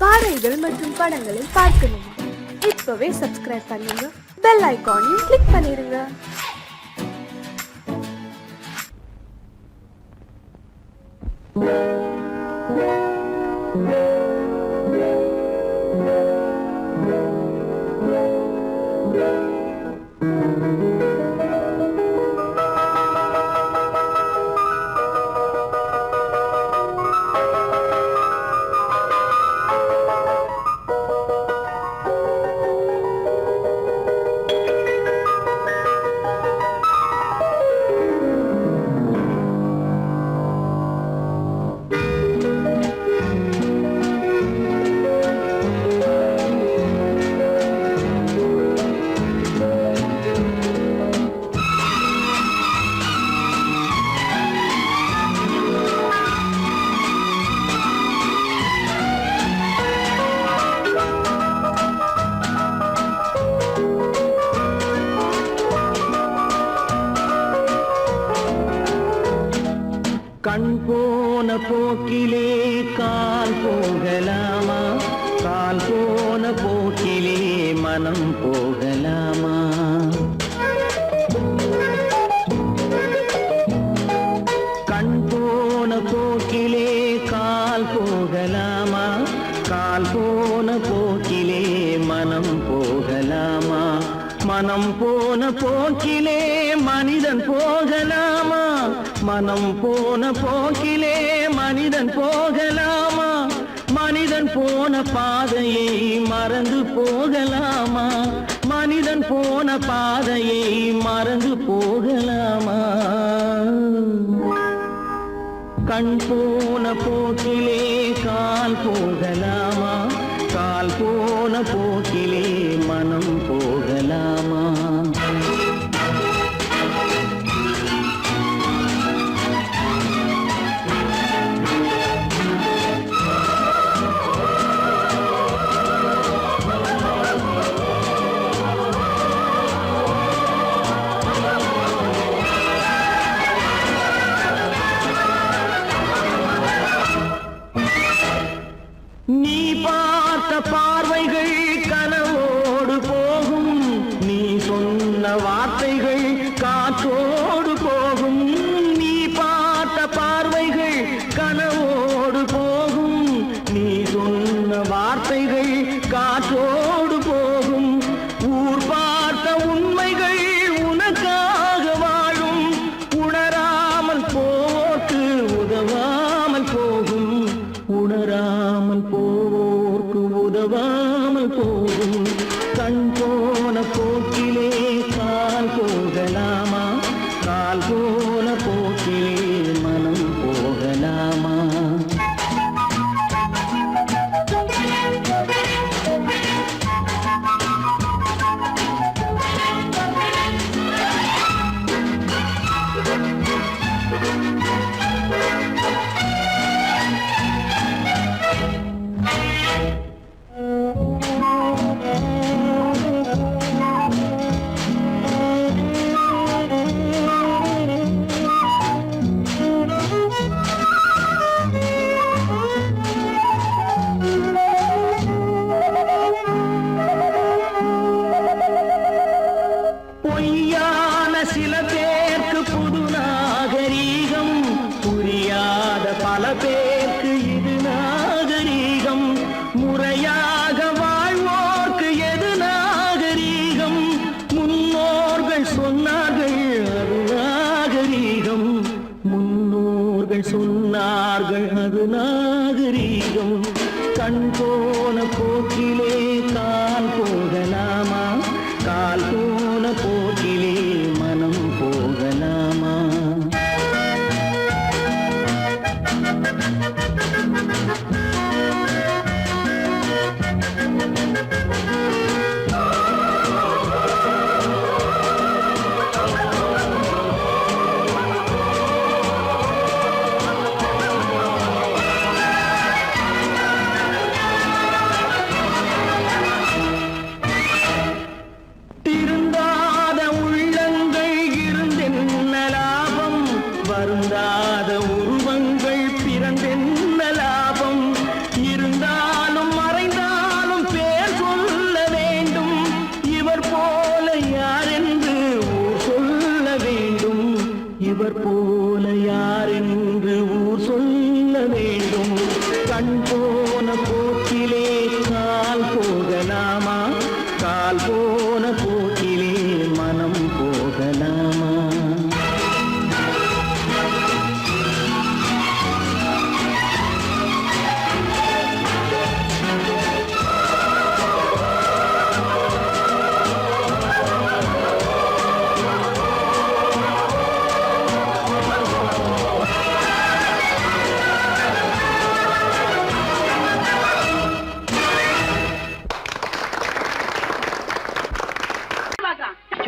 பாடல்கள் மற்றும் படங்களை பார்க்கணுமா? இப்பவே சப்ஸ்கிரைப் பண்ணுங்க, பெல் ஐகானையும் கிளிக் பண்ணிருங்க. கண் போன போக்கிலே கால் போகலாமா? கால் போன போக்கிலே மனம் போகலாமா? கண் போன போக்கிலே கால் போகலாமா? கால் போன போக்கிலே மனம் போகலாமா? மனம் போன போக்கிலே மனிதன் போகலாமா? மனம் போன போக்கிலே மனிதன் போகலாமா? மனிதன் போன பாதையை மறந்து போகலாமா? மனிதன் போன பாதையை மறந்து போகலாமா? கண் போன போக்கிலே கால் போகலாமா? கால் போன போக்கிலே மனம் போகலாமா? நீ பார்த்த பார்வைகள் கனவோடு போகும், நீ சொன்ன வார்த்தைகள் காற்றோடு போகும். நீ பார்த்த பார்வைகள் கனவோடு போகும், நீ சொன்ன வார்த்தைகள் காற்றோடு போகும். ஊர் பார்த்த உண்மைகள் உனக்காக வாழும், உணராமல் போக்கு உதவாமல் போகும். உணராமல் போவோர்க்கு உதவாமல் போகும். கண் போன போக்கிலே கால் போகலாமா? கால் போன போக்கிலே மனம் போகலாமா? பொய்யான சில பேருக்கு புது நாகரீகம், புரியாத பல பேருக்கு இது நாகரீகம். முறையாக வாழ்வோர்க்கு எது நாகரீகம்? முன்னோர்கள் சொன்னார்கள் அது நாகரீகம். முன்னோர்கள் சொன்னார்கள் அது நாகரீகம். கண் போன போக்கிலே கால் போகலாமா? கால் போன போக்கிலே மனம் போகலாமா? திருந்தாத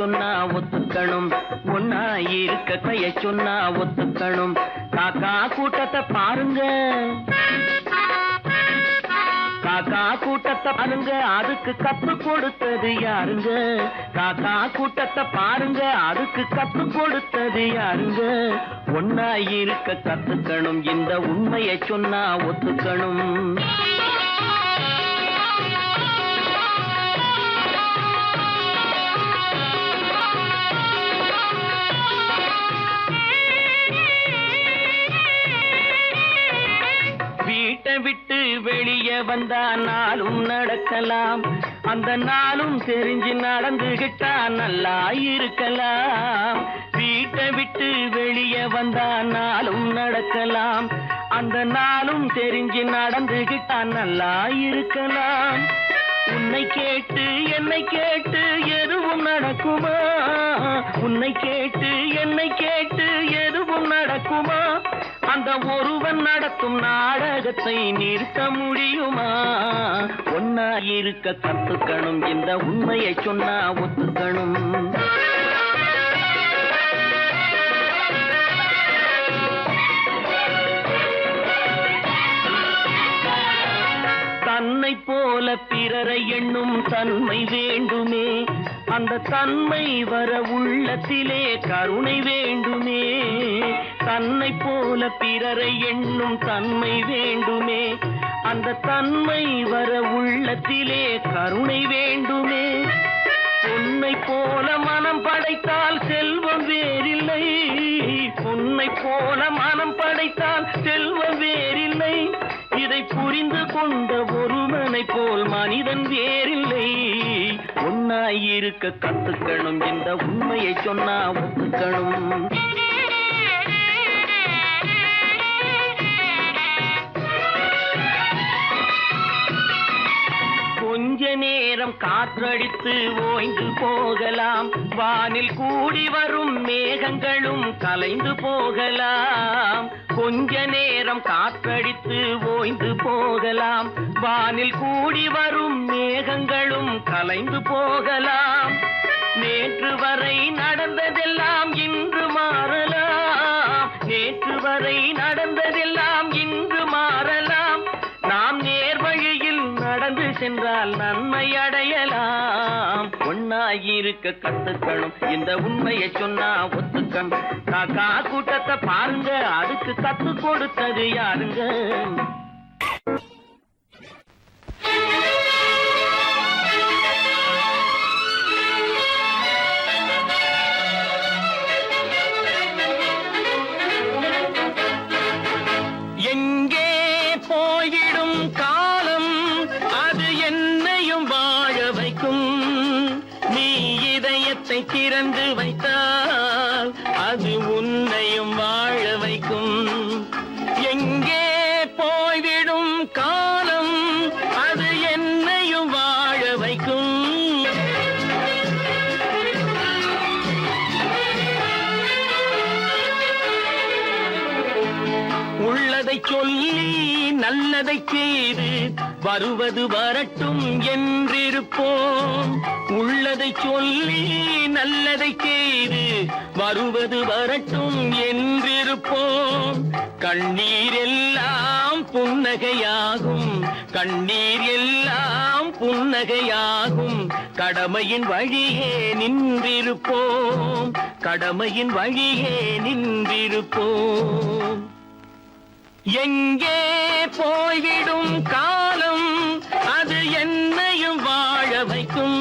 சொன்னா ஒத்துக்கணும், ஒன்னா இருக்க கைய சொன்னா ஒத்துக்கணும். காக்கா கூட்டத்தை பாருங்க, காக்கா கூட்டத்தை பாருங்க, அதுக்கு கத்து கொடுத்தது யாருங்க? காக்கா கூட்டத்தை பாருங்க, அதுக்கு கத்து கொடுத்தது யாருங்க? ஒன்னா இருக்க கத்துக்கணும், இந்த உண்மையை சொன்னா ஒத்துக்கணும். வீட்டை விட்டு வெளியே வந்தா நாளும் நடக்கலாம், அந்த நாளும் தெரிஞ்சு நடந்துகிட்டா நல்லா இருக்கலாம். வீட்டை விட்டு வெளியே வந்தா நாளும் நடக்கலாம், அந்த நாளும் தெரிஞ்சு நடந்துகிட்டா நல்லா இருக்கலாம். உன்னை கேட்டு என்னை கேட்டு எதுவும் நடக்குமா? உன்னை கேட்டு என்னை கேட்டு எதுவும் நடக்குமா? அந்த ஒருவன் நடத்தும் நாடகத்தை நிறுத்த முடியுமா? ஒன்னா இருக்க கத்துக்கணும், இந்த உண்மையை சொன்னா ஒத்துக்கணும். தன்னை போல பிறரை எண்ணும் தன்மை வேண்டுமே, அந்த தன்மை வர உள்ளத்திலே கருணை வேண்டுமே. தன்னை போல பிறரை எண்ணும் தன்மை வேண்டுமே, அந்த தன்மை வர உள்ளத்திலே கருணை வேண்டுமே. பொன்னை போல மனம் படைத்தால் செல்வம் வேறில்லை, பொன்னை போல மனம் படைத்தால் செல்வம் வேறில்லை. இதை புரிந்து கொண்ட ஒருவனை போல் மனிதன் வேறில்லை. ஒன்னாயிருக்க கத்துக்கணும், இந்த உண்மையை சொன்னா ஒத்துக்கணும். கொஞ்ச நேரம் காற்றடித்து ஓய்ந்து போகலாம், வானில் கூடி வரும் மேகங்களும் கலைந்து போகலாம். கொஞ்ச நேரம் காற்றடித்து ஓய்ந்து போகலாம், வானில் கூடி வரும் மேகங்களும் கலைந்து போகலாம். நேற்று வரை நடந்ததெல்லாம் இன்று மாறலாம், நேற்று வரை நடந்ததெல்லாம் இன்று மாறலாம். நாம் நேர்வழியில் நடந்து சென்றால் நன்மை அடையலாம். ஒன்னாயிருக்க கத்துக்கணும், இந்த உண்மையை சொன்னா ஒத்துக்கணும். காக்கா கூட்டத்தை பாருங்க, அதுக்கு கத்து கொடுத்தது யாருங்க? எங்கே போயிடும் காலம், அது என்னையும் வாழ வைக்கும். நீ இதயத்தை திறந்து வைத்தால் அது உன்னையும் வாழ வைக்கும். எங்கே போய்விடும் காலம், அது என்னையும் வாழ வைக்கும். உள்ளதை சொல்லி நல்லதை செய்து வருவது வரட்டும் என்றிருப்போம். உள்ளதை சொல்லி நல்லதை செய்து வருவது வரட்டும் என்றிருப்போம். கண்ணீர் எல்லாம் புன்னகையாகும், கண்ணீர் எல்லாம் புன்னகையாகும். கடமையின் வழியே நின்றிருப்போம், கடமையின் வழியே நின்றிருப்போம். எங்கே போய்விடும் காலம், அது என்னையும் வாழ வைக்கும்.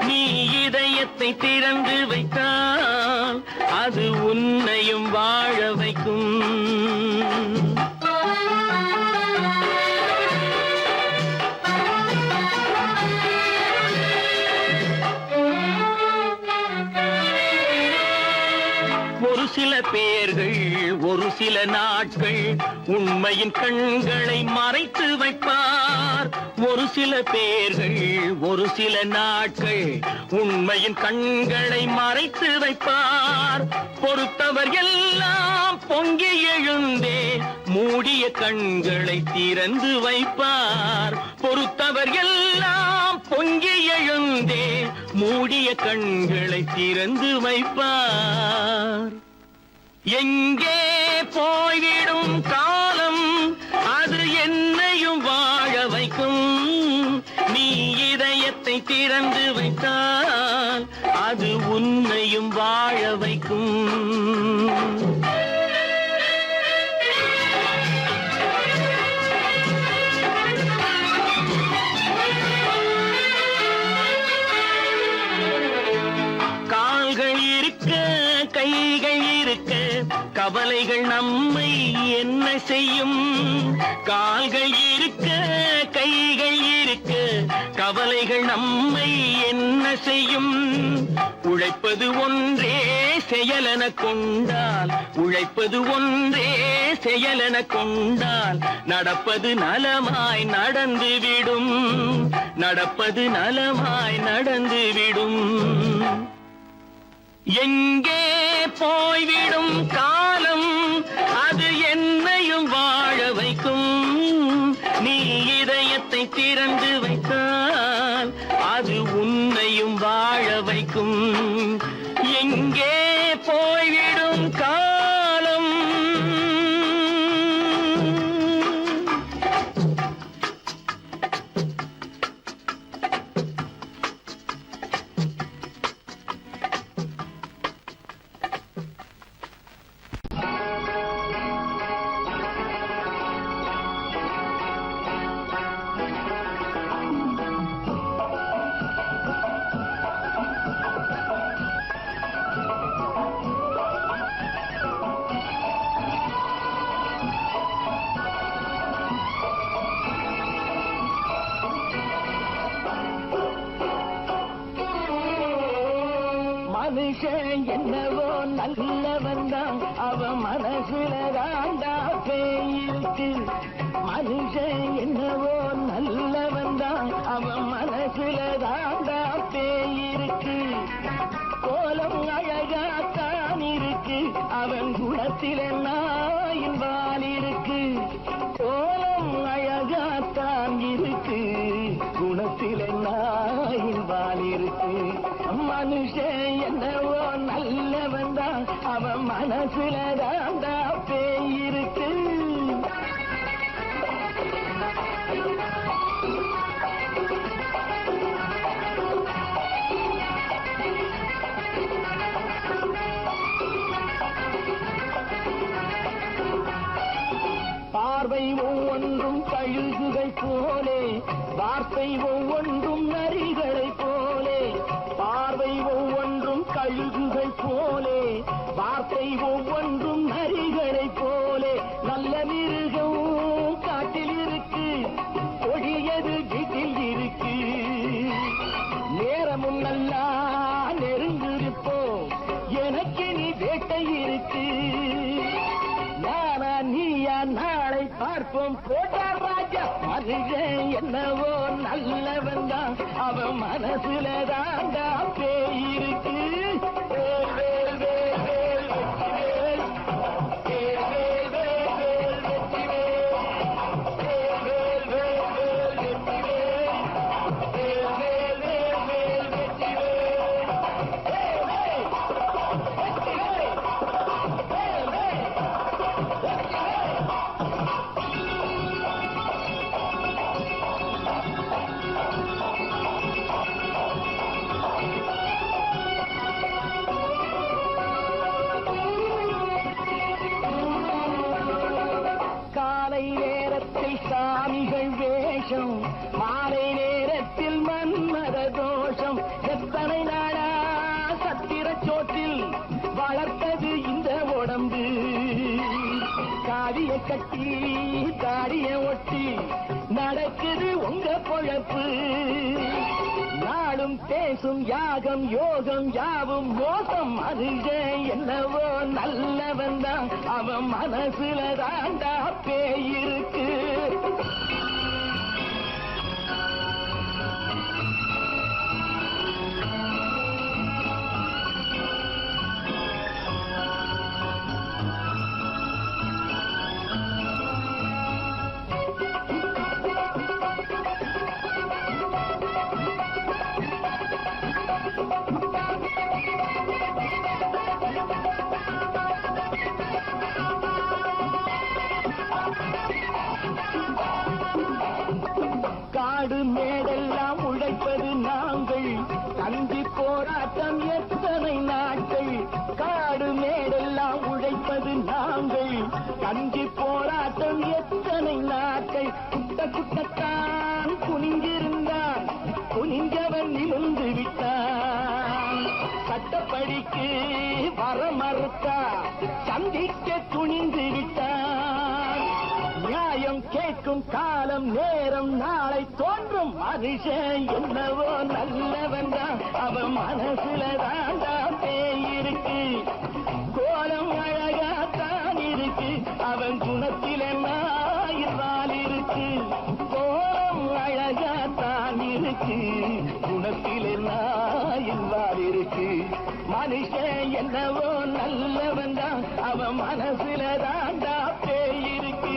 நீ இதயத்தை திறந்து வைத்தால் அது உன்னையும் வாழ வைக்கும். ஒரு சில பேர்கள் ஒரு சில நாட்கள் உண்மையின் கண்களை மறைத்து வைப்பார். ஒரு சில பேர்கள் ஒரு சில நாட்கள் உண்மையின் கண்களை மறைத்து வைப்பார். பொறுத்தவர் எல்லாம் பொங்கி எழுந்தே மூடிய கண்களை திறந்து வைப்பார். பொறுத்தவர் எல்லாம் பொங்கி எழுந்தே மூடி மூடிய கண்களை திறந்து வைப்பார். எங்கே போய்விடும் காலம் அது என்னையும் வாழ வைக்கும். நீ இதயத்தை திறந்து வைத்தால் அது உன்னையும் வாழ வைக்கும். கால்கள் இருக்க கைகள் இருக்க கவலைகள் நம்மை என்ன செய்யும். கால்கள் இருக்க கைகள் இருக்க கவலைகள் நம்மை என்ன செய்யும். உழைப்பது ஒன்றே செயலென கொண்டால், உழைப்பது ஒன்றே செயலென கொண்டால் நடப்பது நலமாய் நடந்துவிடும். நடப்பது நலமாய் நடந்துவிடும். எங்கே போய்விடும் காலம் அது என்னையும் வாழ வைக்கும். நீ இதயத்தை திறந்து வைத்தால் அது உன்னையும் வாழ வைக்கும். எங்கே போய்விடும் காலம். மனுஷன் என்னவோ நல்லவன் தான், அவன் மனசுல தாண்டா பேயிருக்கு. மனுஷன் என்னவோ நல்லவன் தான், அவன் மனசுல தாண்டா பேயிருக்கு. கோலம் அழகாத்தான் இருக்கு, அவன் குணத்தில நாயின் வால் இருக்கு. கோலம் அழகாத்தான் இருக்கு, குணத்தில நாயின் வால் இருக்கு. மனுஷன் என்னவோ நல்லவன் தான், அவன் மனசுல தாண்டா பேயிருக்கு. பார்வை ஒவ்வொன்றும் கழுகுகள் போலே, வார்த்தை ஒவ்வொன்றும் நரிகளை போலே. பார்வை ஒவ்வொன்றும் கழுகுகள் போலே, வார்த்தை ஒவ்வொன்றும் நரிகளை போலே. நல்ல மிருகம் காட்டில் இருக்கு, கொடியது வீட்டில் இருக்கு. நேரமும் நல்லா நெருங்கிருப்போம், எனக்கு நீ வேட்டை இருக்கு. நானா நீயா நாளை பார்ப்போம் போட்டார் ராஜா. மனுஷன் என்னவோ நல்லவன் தான், அவன் மனசுல தாண்டா பேயிருக்கு. வேல் வேல் வேல் வேல் வெற்றி வேல், வேல் வேல் வேல் வேல் வெற்றி வேல், வேல் வேல் வேல் வேல் வெற்றி வேல், வேல் வேல் வேல் வேல் வெற்றி வேல், வேல் வேல் வெற்றி வேல், வேல் வேல் வெற்றி வேல். காலை நேரத்தில் சாமிகள் வேஷம், மாலை நேரத்தில் மன்மத தோஷம். எத்தனை நாளா சத்திர சோற்றில் வளர்த்தது இந்த உடம்பு. காவிய கட்டி தாடிய ஒட்டி நடக்குது உங்க பொழப்பு. நாளும் பேசும் யாகம் யோகம் யாவும் மோசம். மனுஷன் என்னவோ நல்லவன் தான், அவன் மனசுல தாண்டா பேயிருக்கு. காடு மேடெல்லாம் உழைப்பது நாங்கள், கஞ்சி போராட்டம் எத்தனை நாட்கள். காடு மேடெல்லாம் உழைப்பது நாங்கள், கஞ்சி போராட்டம் எத்தனை நாட்கள். குட்ட குட்டத்தான் குனிஞ்சிருந்தான், குனிஞ்சவன் நிமிர்ந்து விட்டான். சட்டப்படிக்கு வர மறுத்தா, சந்திக்க துணிந்து விட்டான். நியாயம் கேட்கும் காலம் நேரம் நாளை தோன்றும். மனுஷன் என்னவோ நல்லவன் தான், அவன் மனசுல தாண்டா பேயிருக்கு. கோலம் அழகாத்தான் இருக்கு, அவன் குணத்தில நாயினால் இருக்கு. கோலம் அழகாத்தான் இருக்கு, குணத்தில நாயினால் இருக்கு. மனுஷன் என்னவோ நல்லவன் தான், அவன் மனசுல தாண்டா பேயிருக்கு.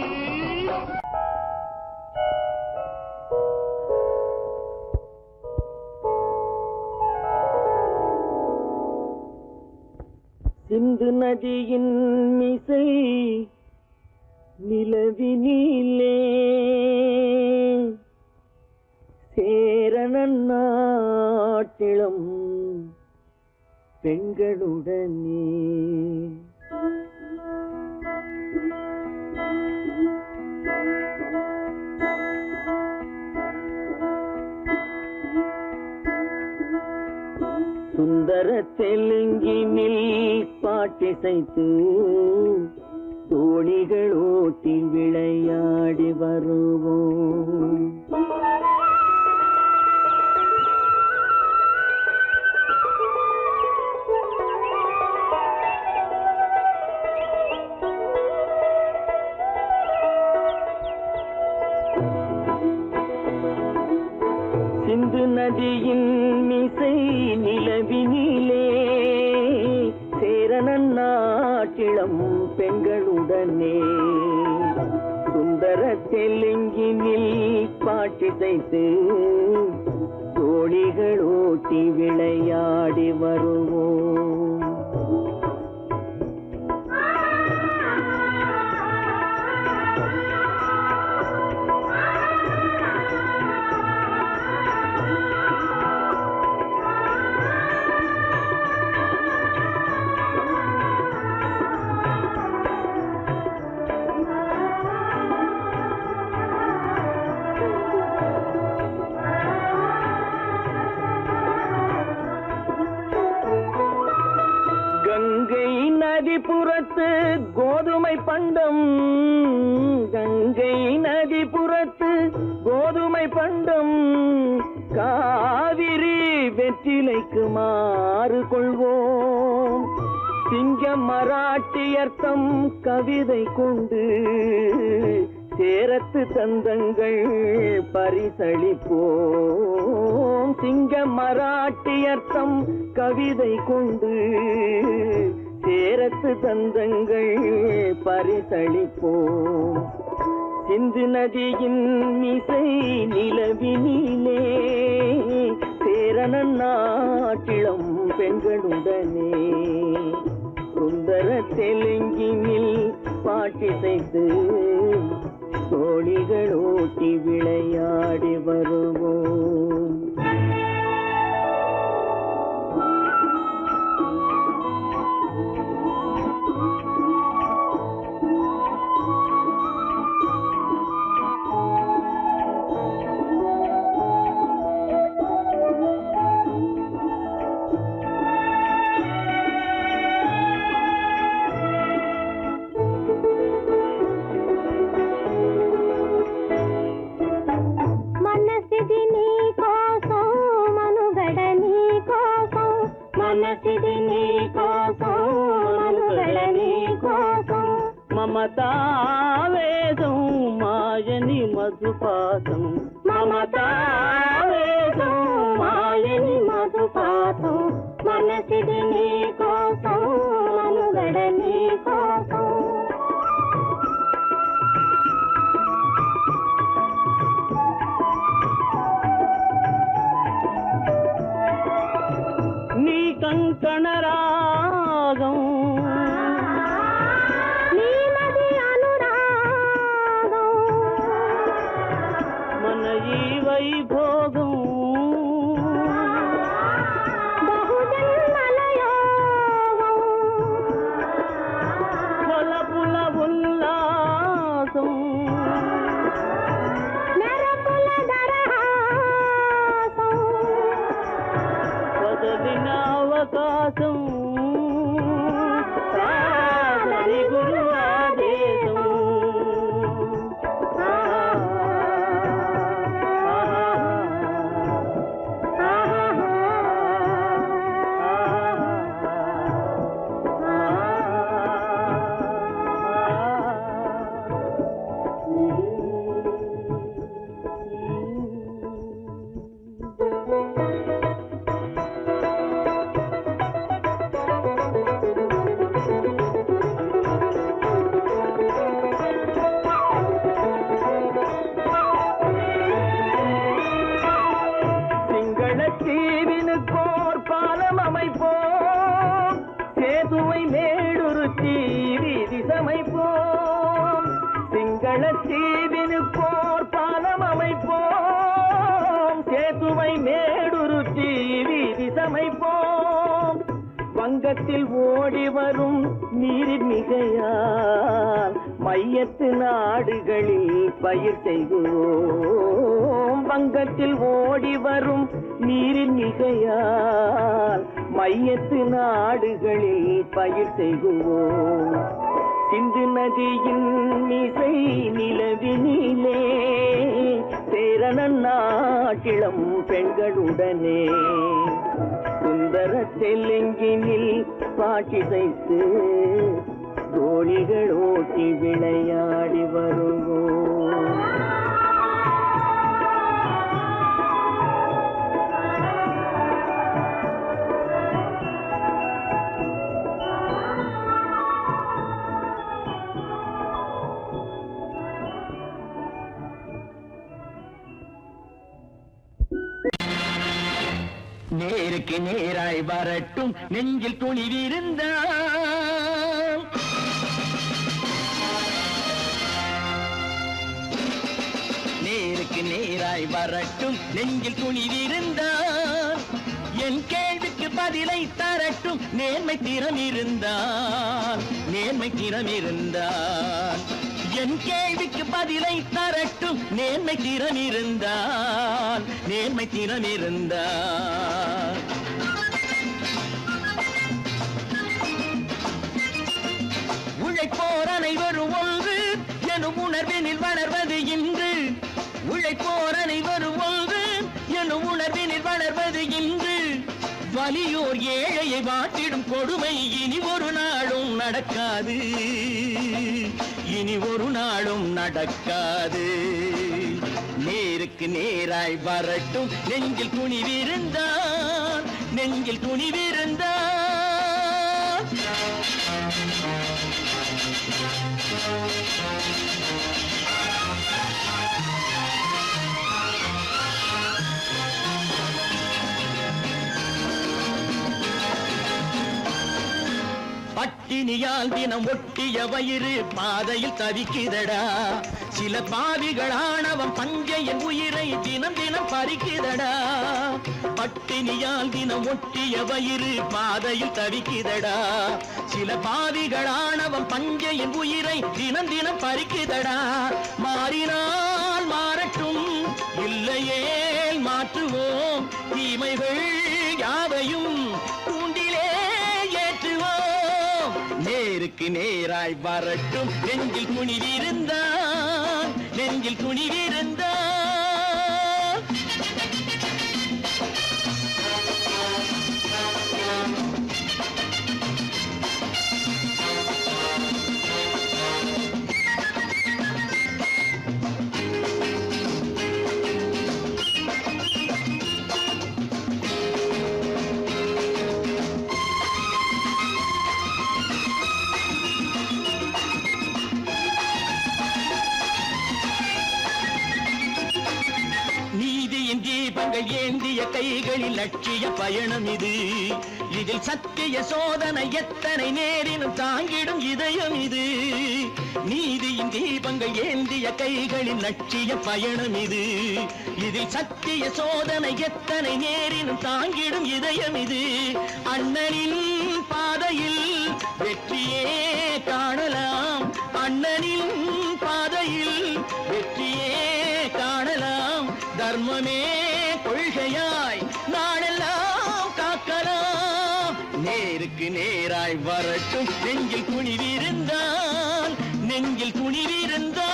சிந்து நதியின் மிசை நிலவினிலே சேரணன் நாட்டிளம் பெண்களுடனே சுந்தர தெலுங்கினில் பாட்டிசைத்து தோணிகள் ஓட்டி விளையாடி வருவோம். சிந்து நதியின் மிசை நிலவினிலே சேரணன் நாட்டிளம் பெண்களுடனே சுந்தர தெலுங்கினில் பாட்டிசைத்து தோணிகள் ஓட்டி விளையாடி வருவோம். கங்கை நதிபுறத்து கோதுமை பண்டம், கங்கை நதிபுறத்து கோதுமை பண்டம், காவிரி வெற்றிலைக்கு மாறு கொள்வோம். சிங்க மராட்டியர்த்தம் கவிதை கொண்டு சேரத்து தந்தங்கள் பரிசளிப்போம். சிங்க மராட்டியர்த்தம் கவிதை கொண்டு சேரத்து தந்தங்கள் பரிசளிப்போம். சிந்து நதியின் மிசை நிலவினிலே சேரணன் நாட்டிளம் பெண்களுடனே சுந்தர தெலுங்கினில் பாட்டிசைத்து தோணிகள் ஓட்டி விளையாடி வருவோம். మమతావేదం మాయని మధుపాతం, మమతావేదం మాయని మధుపాతం, మనసిది నీ కోసం మనుగడ నీ కోసం. నీ కంకణ రాగం మన யோகம் புல உல்லாசம் பதவின அவகாசம் சாதனை குரு ஆதேசம் தீவினுக்கோர் பாலம் அமைப்போம் சேதுவை மேடுருத்தி வீதி சமைப்போம் சிங்கள தீவினுக்கோர் பாலம் அமைப்போம் சேதுவை மேடுருத்தி வீதி சமைப்போம் வங்கத்தில் ஓடி வரும் நீரின் மிகையால் மையத்து நாடுகளில் பயிர் செய்கிறோம் வங்கத்தில் ஓடி வரும் நீரின் மிகையால் மையத்து நாடுகளில் பயிர் செய்கிறோம் சிந்து நதியின் மிசை நிலவினிலே சேரணன் நாட்டிளம் பெண்களுடனே சுந்தர தெலுங்கினில் பாட்டிசைத்து தோழிகள் ஓட்டி விளையாடி வருவோம் நேருக்கு நேராய் வரட்டும் நெஞ்சில் துணிவிருந்தால் நேருக்கு நேராய் வரட்டும் நெஞ்சில் துணிவிருந்தால் என் கேள்விக்கு பதிலை தரட்டும் நேர்மை திறம் இருந்தால் என் கேள்விக்கு பதிலை தரட்டும் நேர்மை திறம் இருந்தால் உழைப்போர் அனைவரும் ஒன்று எனும் உணர்வினில் வளர்வது இன்று உழைப்போர் அனைவரும் ஒன்று எனும் உணர்வினில் வளர்வது இன்று வலியோர் ஏழையை வாட்டிடும் கொடுமை இனி ஒரு நாளும் நடக்காது நேருக்கு நேராய் வரட்டும் நெஞ்சில் துணிவிருந்தால் பட்டினியால் தினம் ஒட்டிய வயிறு பாதையில் தவிக்குதடா சில பாவிகள் ஆணவம் பஞ்சையின் உயிரை தினம் பறிக்குதடா பட்டினியால் தினம் ஒட்டிய வயிறு பாதையில் தவிக்குதடா சில பாவிகள் ஆணவம் பஞ்சையின் உயிரை தினம் பறிக்குதடா மாறினால் மாறட்டும் இல்லையேல் மாற்றுவோம் தீமைகள் யாவையும் தூண்டிலே ஏற்றுவோம் நேருக்கு நேராய் வரட்டும் நெஞ்சில் துணிவிருந்தால் தீபங்கள் ஏந்திய கைகளில் லட்சிய பயணம் இது. இதில் சத்திய சோதனை எத்தனை நேரினும் தாங்கிடும் இதயம் இது. நீதியின் தீபங்கள் ஏந்திய கைகளில் லட்சிய பயணம் இது. இதில் சத்திய சோதனை எத்தனை நேரினும் தாங்கிடும் இதயம் இது. அண்ணனின் பாதையில் வெற்றியே காணலாம். அண்ணனின் பாதையில் வெற்றியே காணலாம். தர்மமே கொள்கையாய் நாளெல்லாம் காக்கலாம். நேருக்கு நேராய் வரட்டும் நெஞ்சில் துணிவிருந்தான், நெஞ்சில் துணிவிருந்தான்.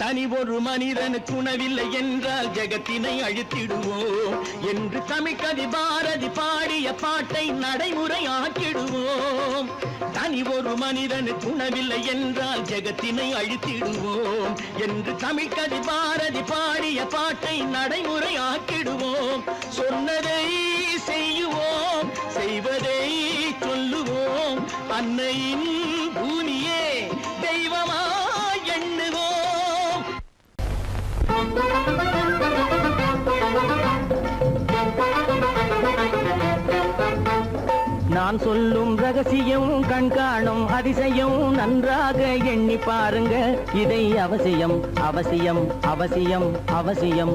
தனி ஒரு மனிதனுக்கு உணவில்லை என்றால் ஜெகத்தினை அழித்திடுவோம் என்று தமிழ்கவி பாரதி பாடிய பாட்டை நடைமுறையாக்கிடுவோம். தனி ஒரு மனிதனுக்கு உணவில்லை என்றால் ஜெகத்தினை அழித்திடுவோம் என்று தமிழ்கவி பாரதி பாடிய பாட்டை நடைமுறையாக்கிடுவோம். சொன்னதை செய்யுவோம், செய்வதை சொல்லுவோம். அன்னையின் பூமியே தெய்வமா எண்ணுவோம். நான் சொல்லும் ரகசியம் கண்காணும் அதிசயம் நன்றாக எண்ணி பாருங்க. இதை அவசியம் அவசியம் அவசியம் அவசியம்.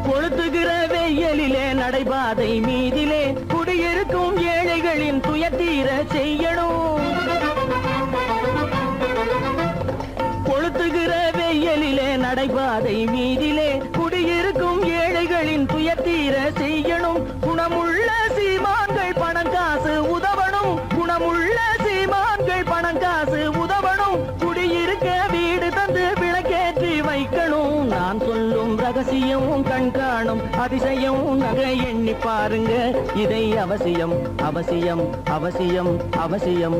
கொளுத்துகிற வெயிலிலே நடைபாதை மீதிலே குடியிருக்கும் ஏழைகளின் துயத்தீர செய்யணும். கொளுத்துகிற வெயிலிலே நடைபாதை மீதிலே குடியிருக்கும் ஏழைகளின் துயத்தீர செய்யணும். குணமுள்ள சீமான்கள் பணம் காசு உதவணும். குணமுள்ள சீமான்கள் பணம் காசு உதவணும். குடியிருக்க வீடு தந்து விளக்கேற்றி வைக்கணும். நான் சொல்லும் ரகசியம் கண்காணும் அதிசயம் நகை எண்ணி பாருங்க. இதை அவசியம் அவசியம் அவசியம் அவசியம்.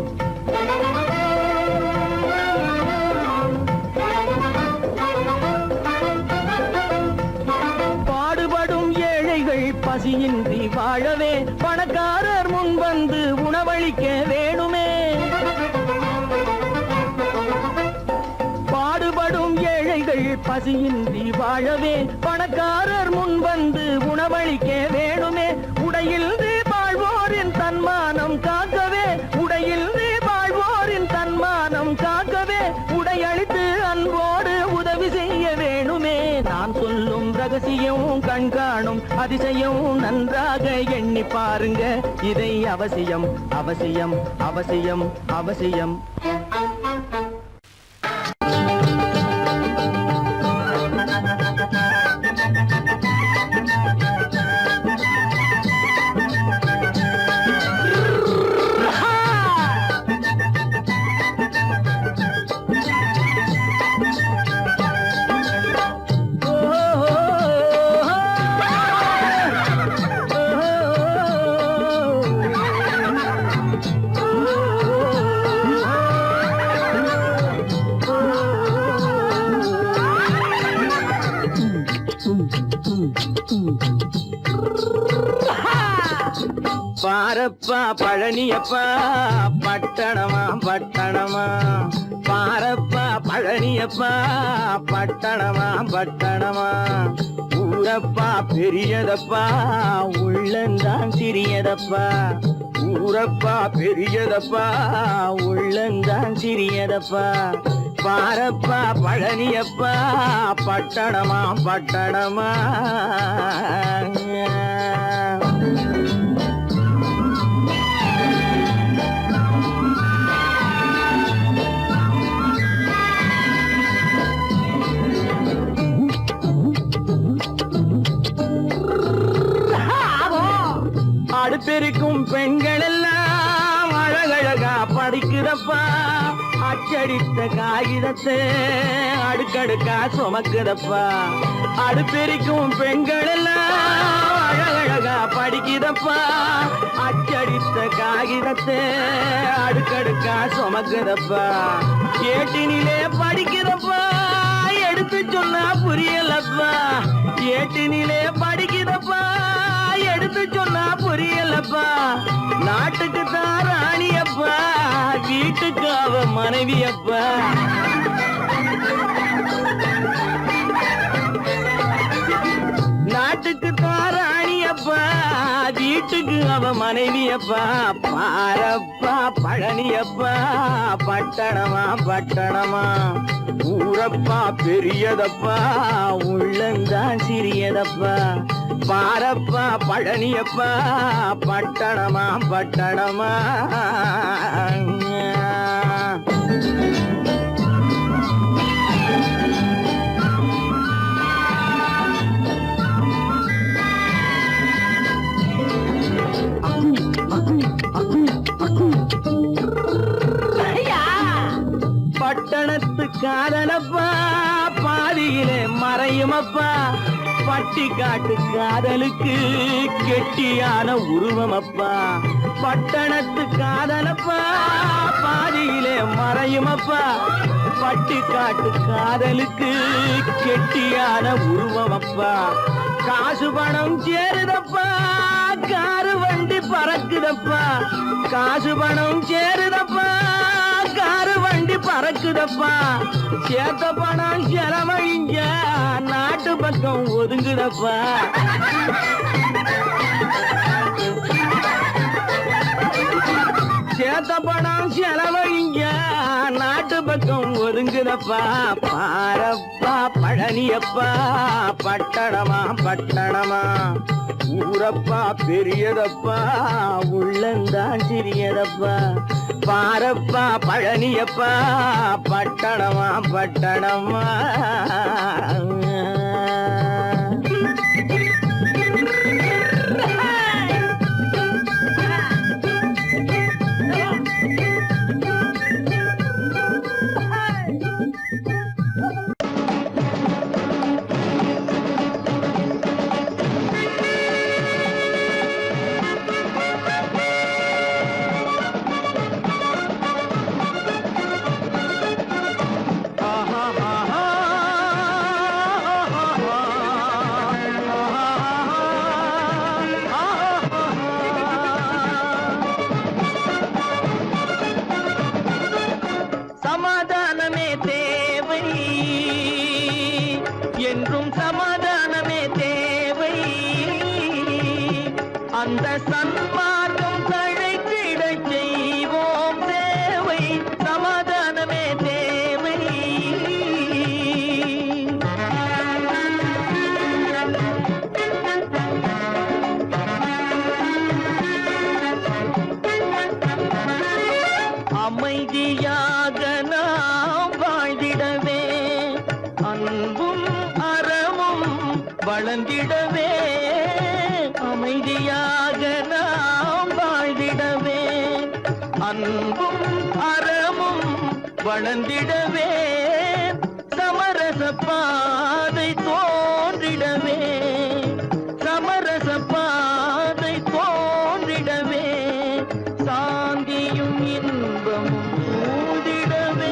பாடுபடும் ஏழைகள் பசியின்றி வாழவே பணக்காரர் முன் வந்து உணவளிக்க வேணுமே. பாடுபடும் ஏழைகள் பசியின்றி வாழவே பணக்காரர் முன் வந்து உணவளிக்க வேணுமே. உடையில் வாழ்வோரின் தன்மானம் காக்கவே, உடையில் வாழ்வோரின் தன்மானம் காக்கவே உடையளித்து அன்போடு உதவி செய்ய வேணுமே. நான் சொல்லும் ரகசியம் கண்காணும் அதிசயம் நன்றாக எண்ணி பாருங்க. இதை அவசியம் அவசியம் அவசியம் அவசியம். பாரப்பா பழனியப்பா பட்டணமா பட்டணமா. பாரப்பா பழனியப்பா பட்டணமா பட்டணமா. ஊரப்பா பெரியதப்பா உள்ளந்தான் சிறியதப்பா. ஊரப்பா பெரியதப்பா உள்ளந்தான் சிறியதப்பா. பாரப்பா பழனியப்பா பட்டணமா பட்டணமா. அடுப்பெருக்கும் பெண்கள் எல்லாம் அழகழகா படிக்குதப்பா. அச்சடித்த காகிதத்தை அடுக்கடுக்கா சுமக்குதப்பா. அடுப்பெருக்கும் பெண்கள் எல்லாம் அழகழகா படிக்குதப்பா அச்சடித்த காகிதத்தை அடுக்கடுக்கா சுமக்குதப்பா ஏட்டினிலே படிக்குதப்பா எடுத்து சொன்னா புரியலப்பா ஏட்டினிலே படிக்குதப்பா எடுத்து சொன்னா புரியலப்பா நாட்டுக்கு தான் ராணியப்பா வீட்டுக்கு அவ மனைவியப்பா நாட்டுக்கு தாராணியப்பா வீட்டுக்கு அவ மனைவியப்பா பாரப்பா பழனியப்பா பட்டணமா பட்டணமா ஊரப்பா பெரியதப்பா உள்ளந்தான் சிறியதப்பா பாரப்பா பழனியப்பா பட்டணமா பட்டணமா பட்டணத்து காதலப்பா பாதியிலே மறையுமப்பா பட்டி காட்டு காதலுக்கு கெட்டியான உருவமப்பா பட்டணத்து காதலப்பா பாதியிலே மறையுமப்பா பட்டி காட்டு காதலுக்கு கெட்டியான உருவமப்பா காசு பணம் சேருதப்பா காரு வண்டி பறக்குதப்பா காசு பணம் சேருதப்பா காரு வண்டி பறக்குதப்பா சேத்த பணம் செலவழிங்க நாட்டு பக்கம் ஒதுங்குதப்பா சேத்த பணம் செலவழிங்க நாட்டு பக்கம் ஒதுங்குதப்பா பாரப்பா பழனியப்பா பட்டணமா பட்டணமா ஊரப்பா பெரியதப்பா உள்ளந்தான் சிறியதப்பா பாரப்பா பழனியப்பா பட்டணமா பட்டணமா சமாதானமே தேவை என்றும் சமாதானமே தேவை அந்த சன்மார்க்கம் தழைத்திடச் செய்வோம் தேவை சமாதானமே தேவை அமைதியாக நாம் வாழ்ந்திடவே அன்பும் அறமும் வளர்ந்திடவே அமைதியாக நாம் வாழ்ந்திடவே அன்பும் அறமும் வளர்ந்திடவே சமரச பாதை தோன்றிடவே சமரச பாதை தோன்றிடவே சாந்தியும் இன்பமும் சூழ்ந்திடவே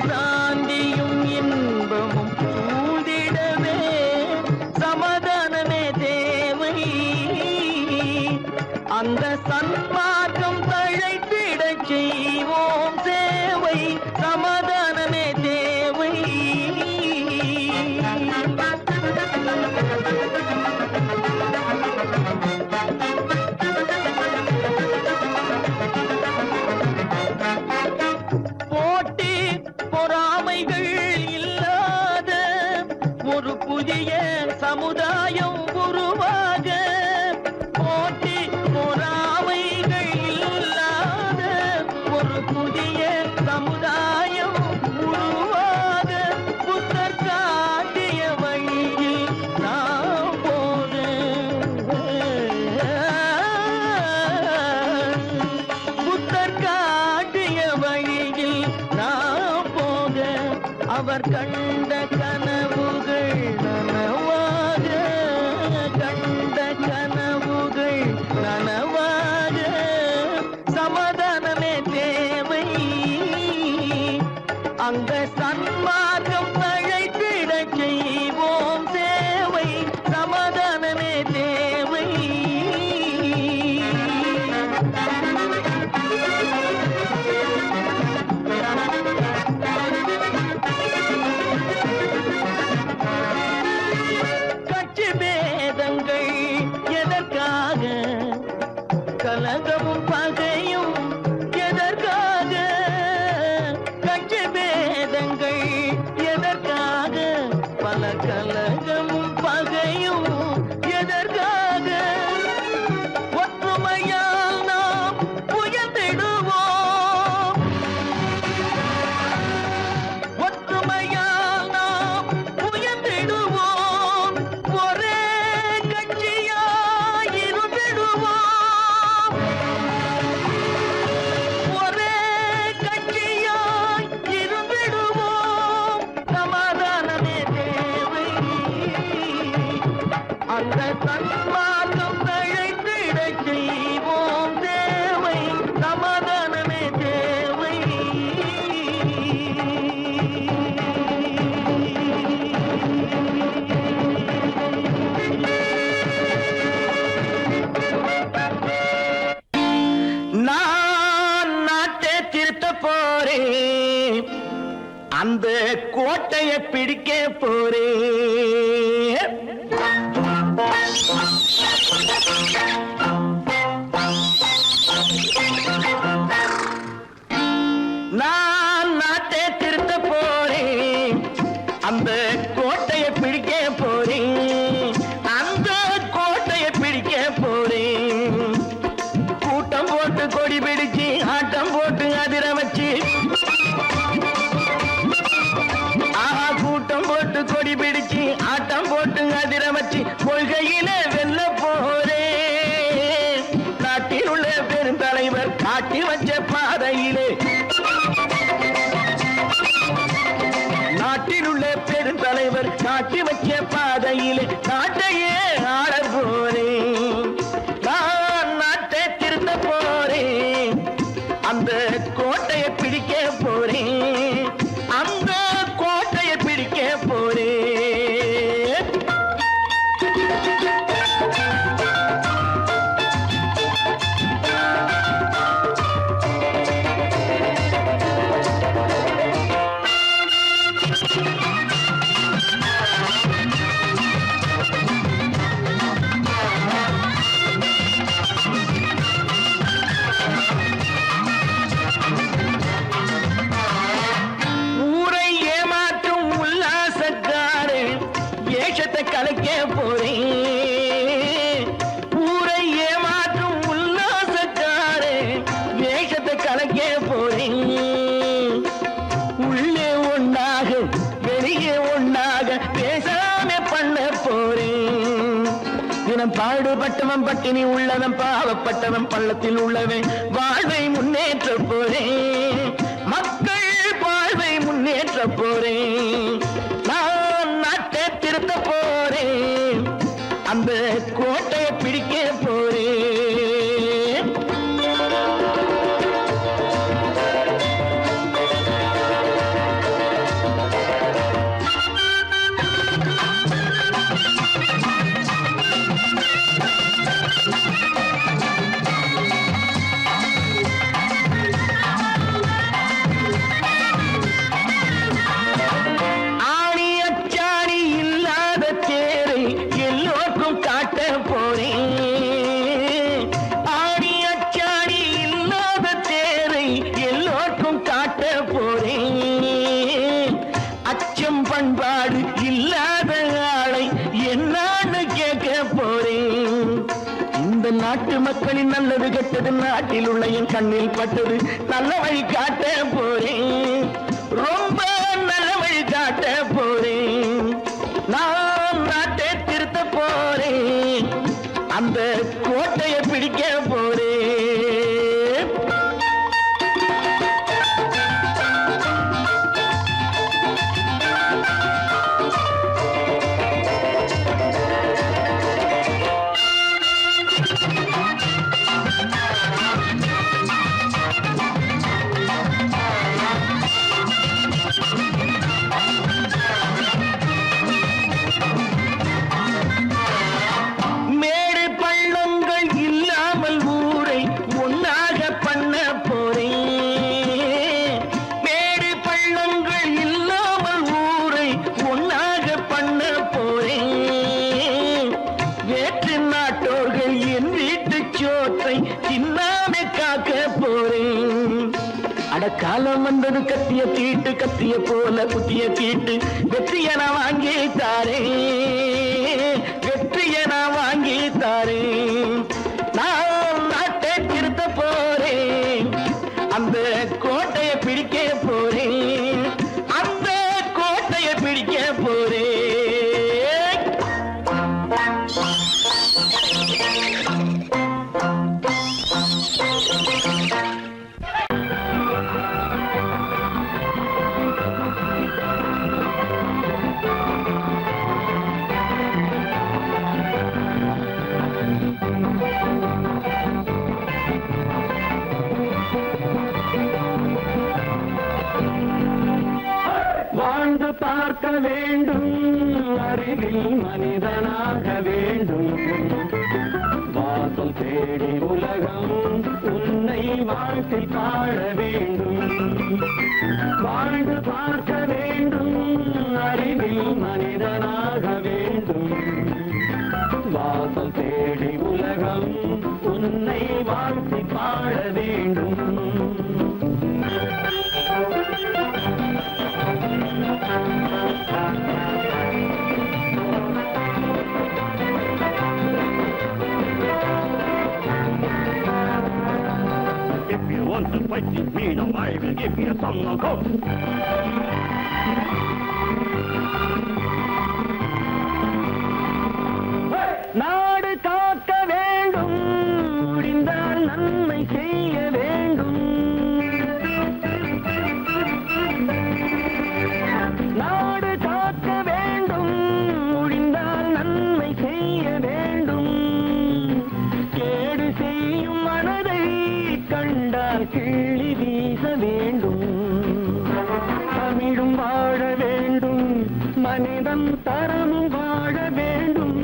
சாந்தியும் இன்பமும் சூழ்ந்திடவே சமாதானமே தேவை அந்த சன்மார்க்கம் தழைத்திடச் செய்வோம் சேவை சமாதானமே தேவை போட்டி பொறாமைகள் இல்லாத ஒரு புதிய சமுதாயம் உருவாக போட்டி பொறாமைகள் இல்லாத ஒரு புதிய சமுதாயம் உருவாக புத்தர் காட்டிய வழியில் நாம் போக புத்தர் காட்டிய வழியில் நாம் போக அவர் கண்ட கனவுகள் நனவாக கண்ட அந்த சன்மார்க்கம் தழைத்திட செய்வோம் தேவை, சமாதானமே தேவை. கட்சி பேதங்கள் எதற்காக, கலகமும் பகையும் எதற்காக, கட்சி பேதங்கள் எதற்காக, பல கலகமும் பகையும் எதற்காக, ஒற்றுமையால் நாம் உயர்ந்திடுவோம், ஒற்றுமையால் நாம் உயர்ந்திடுவோம், ஒரே கட்சியாய் இருந்திடுவோம், ஒரே கட்சியாய் இருந்திடுவோம், சமாதானமே தேவை. அந்த சன்மார்க்கம் தழைத்திட செய்வோம் தேவை, சமாதானமே தேவை. நான் நாட்டை திருத்த போறேன், அந்த கோட்டையை பிடிக்க போறேன். நான் நாட்டை திருத்த போறேன், அந்த கோட்டையை பிடிக்க போறேன், அந்த கோட்டையை பிடிக்க போறேன். கூட்டம் போட்டு கொடி பிடிச்சு ஆட்டம் போட்டு அதிர வச்சு, ஆஹா கூட்டம் போட்டு கொடி பிடிச்சு ஆட்டம் போட்டு அதிர வச்சு, கொள்கையில வெல்ல போறேன். நாட்டில் உள்ள பெருந்தலைவர் காட்டி வச்ச பாதையிலே, நாட்டில் உள்ள பெருந்தலைவர் காட்டி வச்ச பாதையிலே நாட்டையே ஆள போறேன். நான் நாட்டை திருத்த போறேன், அந்த கோட்டையை பிடிக்க போறேன், அந்த கோட்டையை பிடிக்க போறேன். ஊரை ஏமாற்றும் உல்லாசக்காரு வேஷத்தை கலைக்க போறேன், ஊரை ஏமாற்றும் உல்லாசக்காரு வேஷத்தை கலைக்க போறேன். உள்ளே ஒண்ணாக வெளியே ஒண்ணாக பேசாம பண்ண போறேன். தினம் பாடுபட்டவன் பட்டினி உள்ளவன் பாவப்பட்டவன் பள்ளத்தில் உள்ளவன் வாழ்வை முன்னேற்ற போறேன், மக்கள் வாழ்வை முன்னேற்ற போறேன். நான் நாட்டை திருத்த போறேன், அந்த கோட்டையை பிடிக்க போறேன். ஆணி அச்சாணி இல்லாத தேரை எல்லோருக்கும் காட்ட போறேன், ஆணி அச்சாணி இல்லாத தேரை எல்லோருக்கும் காட்ட போறேன். அச்சம் பண்பாடு இல்லாத ஆளை என்னான்னு கேட்க போறேன். இந்த நாட்டு மக்களின் நல்லது கெட்டது நாட்டில் உள்ள என் கண்ணில் பட்டது, நல்ல வழி காட்ட போறேன், ரொம்ப நல்ல வழி காட்ட போறேன். நான் நாட்டை திருத்த போறேன், அந்த கோட்டையை பிடிக்க போறேன். அடக்காலம் வந்தது கத்திய தீட்டு கத்திய போல குத்திய தீட்டு வெற்றிய நான் வாங்கி தாரே வெற்றிய நான் வாங்கி தாரே நான் நாட்டை திருத்த போறேன் அந்த கோட்டையை பிடிக்க போறேன் அந்த கோட்டையை பிடிக்க போறேன் வாழ்ந்து பார்க்க வேண்டும் அறிவில் மனிதனாக வேண்டும் வாசல் தேடி உலகம் உன்னை வாழ்த்தி பாட வேண்டும் வாழ்ந்து பார்க்க வேண்டும் அறிவில் மனிதனாக வேண்டும் வாசல் தேடி உலகம் உன்னை வாழ்த்தி பாட வேண்டும் If you want to fight with me, now I will give you some go. நாடு காக்க வேண்டும் முடிந்தால் நன்மை செய்ய வேண்டும் நாடு காக்க வேண்டும் முடிந்தால் நன்மை செய்ய வேண்டும் கேடு செய்யும் மனதை கண்டால் கிள்ளி வீச வேண்டும் தமிழும் வாழ வேண்டும் மனிதன் தரமும் வாழ வேண்டும்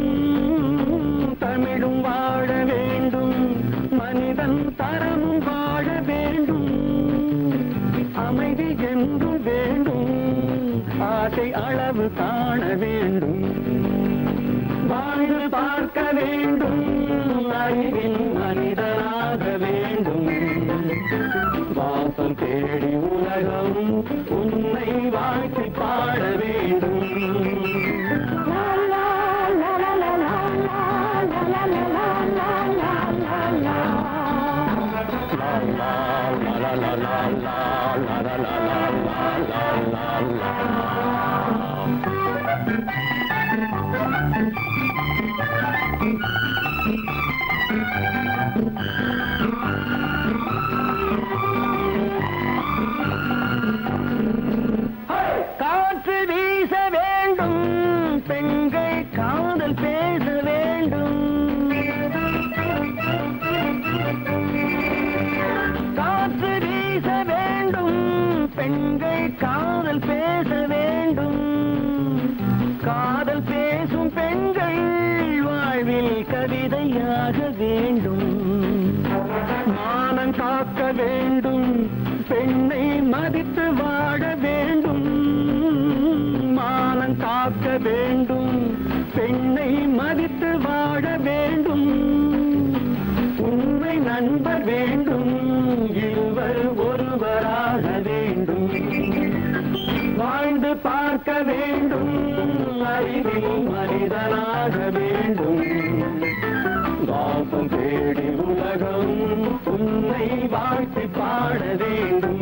தமிழும் வாழ வேண்டும் மனிதன் தரமும் வாழ வேண்டும் அமைதி என்றும் வேண்டும் ஆசை அளவு காண வேண்டும் வாழ்ந்து பார்க்க வேண்டும் அறிவில் மனிதனாக வேண்டும் வாசம் தேடி உலகம் உன்னை வாழ்த்தி பாட வேண்டும் காற்று வீச வேண்டும் பெண்கள் காதல் பேச வேண்டும் காற்று வீச வேண்டும் பெண்கள் காதல் பேச வேண்டும் காதல் பேசும் பெண்கள் வாழ்வில் கவிதையாக வேண்டும் மானம் காக்க வேண்டும் பெண்ணை மதித்து வாழ வேண்டும் மானம் காக்க வேண்டும் பெண்ணை மதித்து வாழ வேண்டும் உண்மை நண்பர் வேண்டும் இருவர் ஒருவராக வேண்டும் வாழ்ந்து பார்க்க வேண்டும் அறிவில் மனிதனாக வேண்டும் வாசம் தேடி உலகம் உன்னை வாழ்த்தி பாட வேண்டும்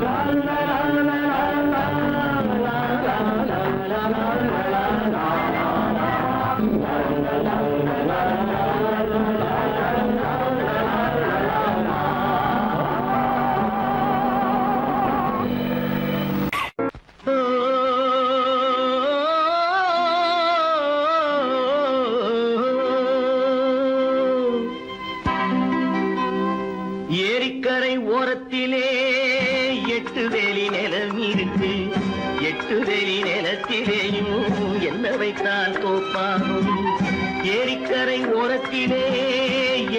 லா லா லா லா லா லா லா லா லா ஏரிக்கரை ஓரத்திலே 8 வேலி நிலம் இருக்கு 8 வேலி நிலத்திலேயும் என்ன வைத்தால் தோப்பாகும் ஏரிக்கரை ஓரத்திலே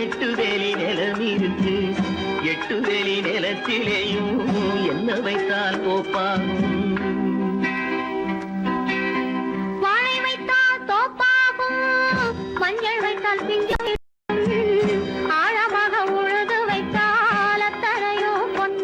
8 வேலி நிலம் இருக்கு 8 வேலி நிலத்திலேயும் என்ன வைத்தால் தோப்பாகும் வாழை வைத்தால் தோப்பாகும் மஞ்சள் வைத்தால் பிஞ்சு ஆழமாக உழுது வைத்தால் அத்தனையோ பொன்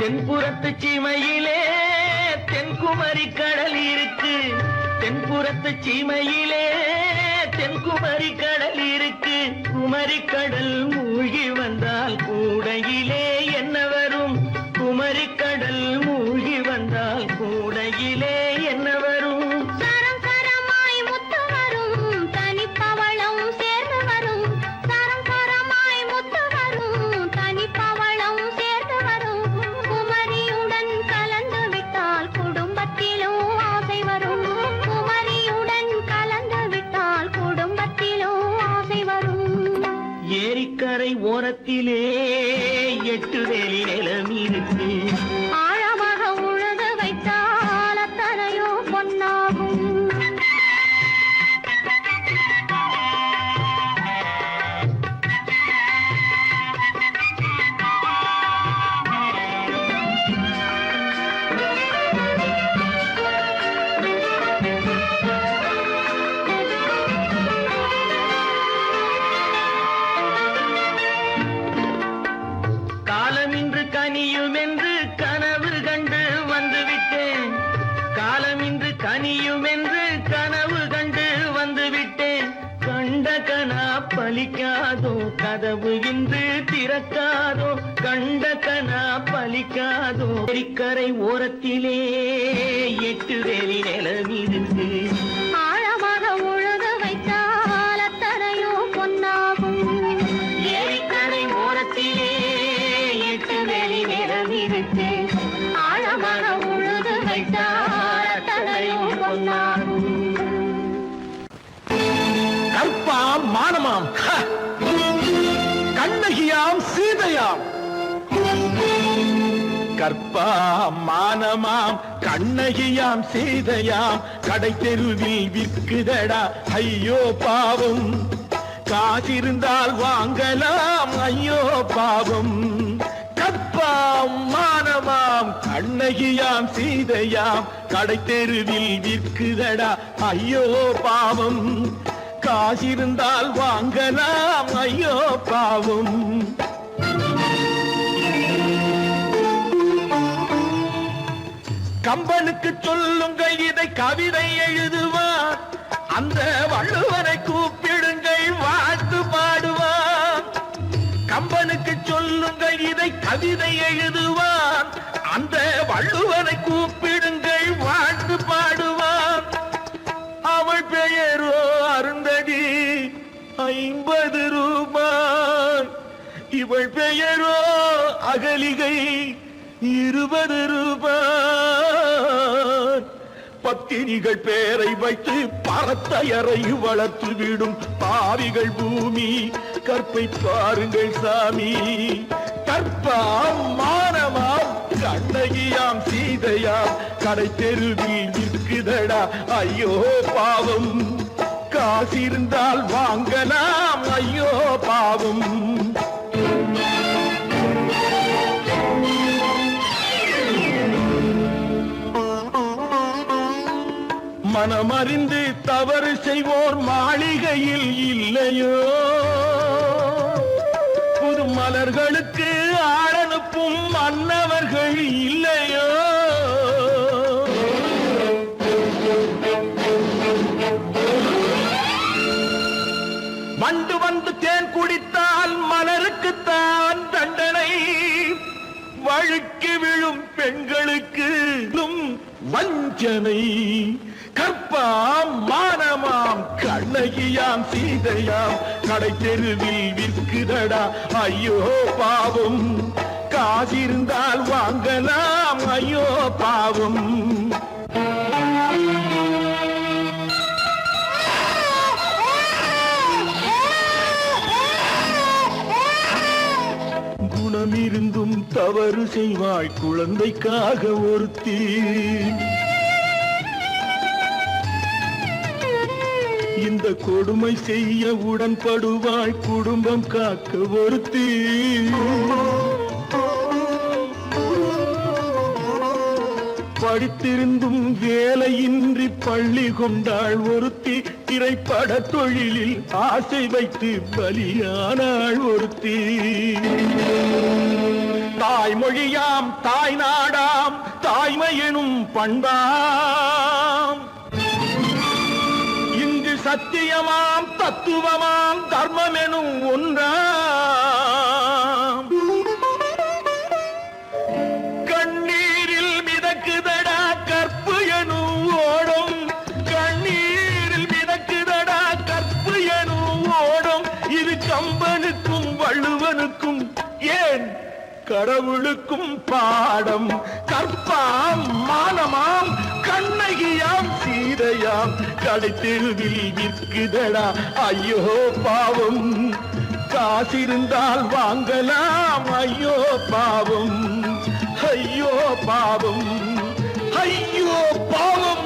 தென்புறத்து சீமையிலே தென்குமரி கடல் இருக்கு. தென்புறத்து சீமையிலே தென்குமரி கடல் இருக்கு. குமரி கடல் மூழ்கி வந்தால் கூடையிலே என்ன வரும்? குமரி கடல் மூழ்கி வந்தால் கூடையிலே என்ன வரும்? சரம் சரமாய் முத்து வரும் தனிப்பவளம் சேர்ந்து வரும். சரம் சரமாய் முத்து வரும் தனிப்பவளம் சேர்ந்து வரும். குமரியுடன் கலந்து விட்டால் குடும்பத்திலும் ஆசை வரும். குமரியுடன் கலந்து விட்டால் குடும்பத்திலும் ஆசை வரும். ஏரிக்கரை ஓரத்திலே 8 வேலி நிலம் இருக்கு. ஆழமாக உழுது வைத்தால் அத்தனையோ பொன்னாகும். காலமின்று கனியும் என்று கனவு கண்டு வந்துவிட்டேன். காலமின்று கனியும் என்று கனவு கண்டு வந்துவிட்டேன். கண்ட கனா பலிக்காதோ கதவு இன்று திறக்காதோ. கண்ட கனா பலிக்காதோ. ஏரிக்கரை ஓரத்திலே 8 வேலி நிலம் இருக்கு. ஆழமாக உழுது வைத்தால் அத்தனையோ பொன்னாகும். ஏரிக்கரை ஓரத்திலே 8 வேலி நிலம் இருக்கு. ஆழமாக உழுது வைத்தால் அத்தனையோ பொன்னாகும். கற்பாம் மானமாம் கண்ணகியாம் சீதையாம். கற்பாம் மானமாம் கண்ணகியாம் சீதையாம் கடை தெருவில் விற்குதடா ஐயோ பாவம். காசிருந்தால் வாங்கலாம் ஐயோ பாவம். கற்பாம் மானமாம் கண்ணகியாம் சீதையாம் கடை தெருவில் விற்குதடா ஐயோ பாவம். காசிருந்தால் வாங்கலாம் ஐயோ பாவம். கம்பனுக்கு சொல்லுங்கள் இதை கவிதை எழுதுவார். அந்த வள்ளுவரை கூப்பிடுங்கள் வாழ்த்து பாடுவார். கம்பனுக்கு சொல்லுங்கள் இதை கவிதை எழுதுவார். அந்த வள்ளுவரை கூப்பிடுங்கள் வாழ்த்து பாடுவார். அவள் பெயரோ அருந்ததி 50 ரூபாய். இவள் பெயரோ அகலிகை 20 ரூபாய். பத்தினிகள் பேரை வைத்து பரத்தையரை வளர்த்து விடும் பாவிகள் பூமி. கற்பை பாருங்கள் சாமி. கற்பாம் மானமாம் கண்ணகியாம் சீதையாம் கடை தெருவில் விற்குதடா ஐயோ பாவம். காசிருந்தால் வாங்கலாம் ஐயோ பாவம். மனமறிந்து தவறு செய்வோர் மாளிகையில் இல்லையோ. புது மலர்களுக்கு ஆளனுப்பும் மன்னவர்கள் இல்லையோ. வண்டு வந்து தேன் குடித்தால் மலருக்குத்தான் தண்டனை. வழுக்கி விழும் பெண்களுக்கு வஞ்சனை. கற்பாம் மானமாம் கண்ணகியாம் சீதையாம் கடை தெருவில் விற்குதடா ஐயோ பாவம். காசிருந்தால் வாங்கலாம் ஐயோ பாவம். குணமிருந்தும் தவறு செய்வாய் குழந்தைக்காக ஒருத்தி. இந்த கொடுமை செய்ய உடன்படுவாய் குடும்பம் காக்க ஒருத்தி. படித்திருந்தும் வேலையின்றி பள்ளி கொண்டாள் ஒருத்தி. திரைப்பட தொழிலில் ஆசை வைத்து பலியானாள் ஒருத்தி. தாய்மொழியாம் தாய் நாடாம் தாய்மை எனும் பண்பாம் இங்கு சத்தியமாம் தத்துவமாம் தர்மம் எனும் ஒன்றாம் கண்ணீரில் மிதக்குதடா கற்பு எனும் ஓடும் கண்ணீரில் மிதக்குதடா கற்பு எனும் ஓடும் இது கம்பனுக்கும் வள்ளுவனுக்கும் ஏன் கடவுளுக்கும் பாடம் கற்பாம் மானமாம் கண்ணகியாம் சீதையாம் கடைத்தெருவில் விற்குதடா ஐயோ பாவம் காசிருந்தால் வாங்கலாம் ஐயோ பாவம் ஐயோ பாவம் ஐயோ பாவம்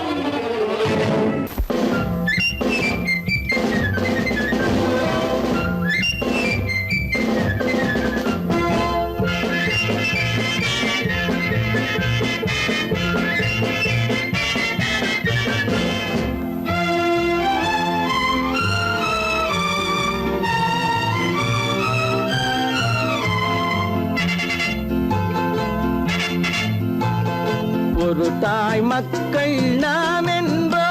ஒரு தாய் மக்கள் நாம் என்போம்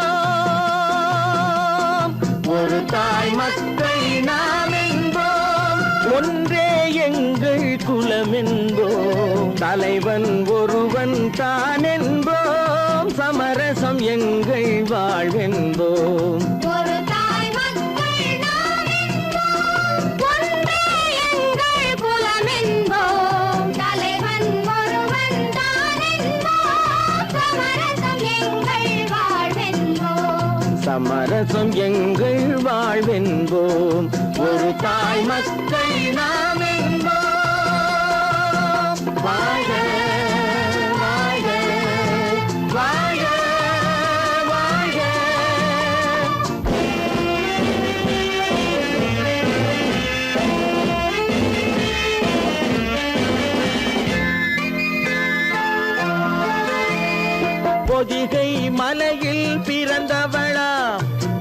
ஒரு தாய் மக்கள் நாம் என்போம் ஒன்றே எங்கள் குலம் என்போம் தலைவன் ஒருவன் தான் என்போம் சமரசம் எங்கள் வாழ்வென்போம் ஒரு தாய் மக்கள் நாம் என்போம் ஒன்றே எங்கள் குலம் என்போம் தலைவன் ஒருவன் தான் என்போம் சமரசம் எங்கள் வாழ்வென்போம் சமரசம் எங்கள் வாழ்வென்போம் ஒரு தாய் மக்கள் நாம் என்போம் வாழ்க வாழ்க வாழ்க வாழ்க பொதிகை மலையில் பிறந்தவளா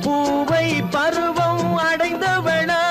பூவை பருவம் அடைந்தவளா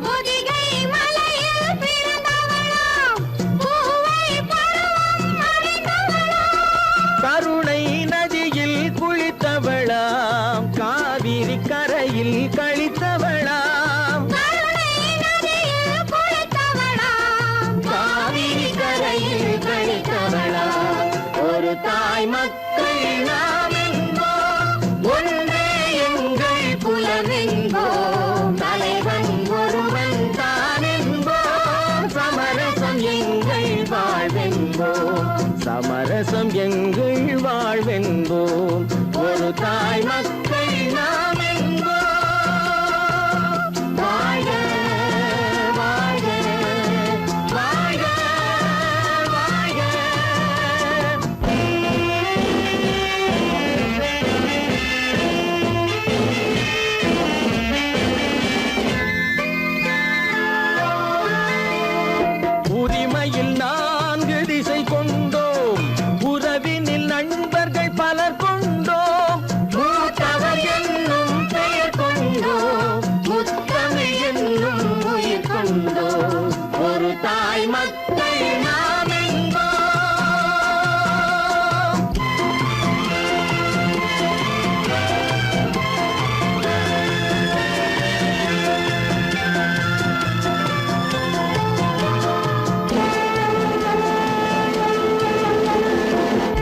பொதிகை மலையில் பிறந்தவளாம் பூவை பருவம் அடைந்தவளாம் கருணை நதியில் குளித்தவளாம் காவிரி கரையில் கழித்தவளாம் கருணை நதியில் குளித்தவளாம் காவிரி கரையில் கழித்தவளாம் ஒரு தாய் மக்கள் நாம் என்போம் ஒன்றே எங்கள் குலம் என்போம் தலைவன் ஒருவன் தான் என்போம் சமரசம் எங்கள் வாழ்வென்போம் சமரசம் எங்கள் வாழ்வென்போம் ஒரு தாய் மக்கள் நாம் என்போம் வாழ்க வாழ்க வாழ்க வாழ்க உரிமையில் 4 திசை கொண்டோம் உறவினில் நண்பர்கள் பலர் கொண்டோம் மூத்தவர் என்னும் பெயர் கொண்டோம் முத்தமிழ் என்னும் உயிர் கொண்டோம் ஒரு தாய் மக்கள் நாம் என்போம்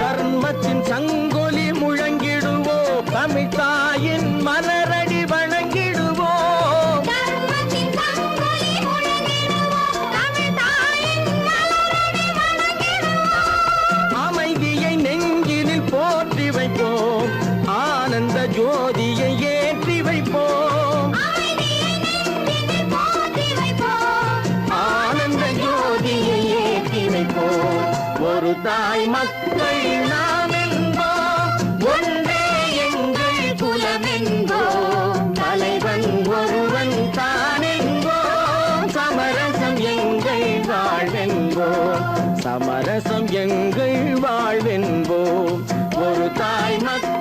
தர்மத்தின் சங்கொலி முழங்கிடுவோம் தமிழ் தாயின் மலரடி வணங்கிடுவோம் தர்மத்தின் சங்கொலி முழங்கிடுவோம் தமிழ் தாயின் மலரடி வணங்கிடுவோம் அமைதியை நெஞ்சினில் போற்றி வைப்போம் ஆனந்த ஜோதியை ஏற்றி வைப்போம் அமைதியை நெஞ்சினில் போற்றி வைப்போம் ஆனந்த ஜோதியை ஏற்றி வைப்போம் ஒரு தாய் மக்கள் நாம் என்போம் ஒன்றே எங்கள் குலம் என்போம் தலைவன் ஒருவன் தான் என்போம் சமரசம் எங்கள் வாழ்வென்போம் சமரசம் எங்கள் வாழ்வென்போம் ஒரு தாய் மக்கள்